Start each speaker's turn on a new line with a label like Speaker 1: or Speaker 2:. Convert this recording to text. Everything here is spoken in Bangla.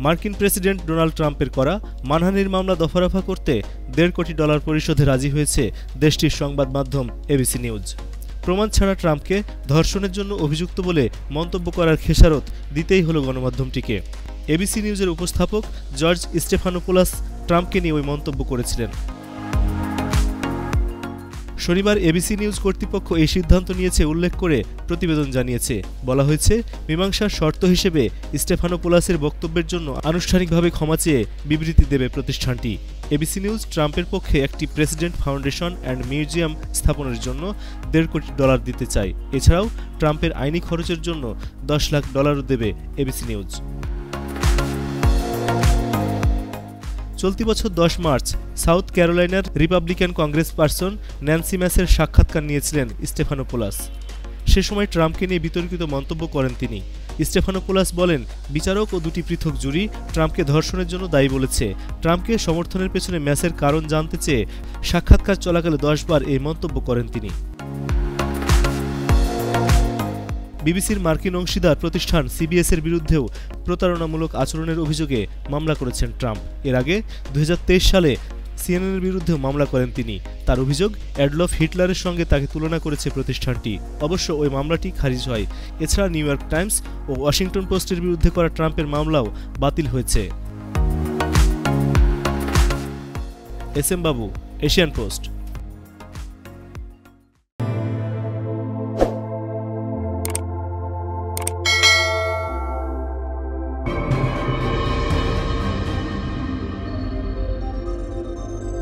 Speaker 1: মার্কিন প্রেসিডেন্ট ডোনাল্ড ট্রাম্পের করা মানহানির মামলা দফারফা করতে $1.5 কোটি পরিশোধে রাজি হয়েছে দেশটির সংবাদ মাধ্যম এবিসি নিউজ। প্রমাণ ছাড়া ট্রাম্পকে ধর্ষণের জন্য অভিযুক্ত বলে মন্তব্য করার খেসারত দিতেই হলো গণমাধ্যমটিকে। এবিসি নিউজের উপস্থাপক জর্জ স্টেফানোপোলাস ট্রাম্পকে নিয়ে ওই মন্তব্য করেছিলেন। শনিবার এবিসি নিউজ কর্তৃপক্ষ এই সিদ্ধান্ত নিয়েছে উল্লেখ করে প্রতিবেদন জানিয়েছে। বলা হয়েছে, মীমাংসার শর্ত হিসেবে স্টেফানোপোলাসের বক্তব্যের জন্য আনুষ্ঠানিকভাবে ক্ষমা চেয়ে বিবৃতি দেবে প্রতিষ্ঠানটি। এবিসি নিউজ ট্রাম্পের পক্ষে একটি প্রেসিডেন্ট ফাউন্ডেশন অ্যান্ড মিউজিয়াম স্থাপনের জন্য $1.5 কোটি দিতে চায়। এছাড়াও ট্রাম্পের আইনি খরচের জন্য $10 লাখ দেবে এবিসি নিউজ। চলতি বছর 10 মার্চ সাউথ ক্যারোলাইনার রিপাবলিকান কংগ্রেসপারসন ন্যান্সি ম্যাসের সাক্ষাৎকার নিয়েছিলেন স্টেফানোপোলাস। সে সময় ট্রাম্পকে নিয়ে বিতর্কিত মন্তব্য করেন তিনি। স্টেফানোপোলাস বলেন, বিচারক ও 2টি পৃথক জুরি ট্রাম্পকে ধর্ষণের জন্য দায়ী বলেছে। ট্রাম্পকে সমর্থনের পেছনে ম্যাসের কারণ জানতে চেয়ে সাক্ষাৎকার চলাকালে 10 বার এই মন্তব্য করেন তিনি। বিবিসির মার্কিন অংশীদার প্রতিষ্ঠান সিবিএসের বিরুদ্ধেও প্রতারণামূলক আচরণের অভিযোগে মামলা করেছেন ট্রাম্প। এর আগে 2023 সালে সিএনএনের বিরুদ্ধেও মামলা করেন তিনি। তার অভিযোগ, অ্যাডলফ হিটলারের সঙ্গে তাকে তুলনা করেছে প্রতিষ্ঠানটি। অবশ্য ওই মামলাটি খারিজ হয়। এছাড়া নিউ ইয়র্ক টাইমস ও ওয়াশিংটন পোস্টের বিরুদ্ধে করা ট্রাম্পের মামলাও বাতিল হয়েছে। এস এম বাবু, এশিয়ান পোস্ট।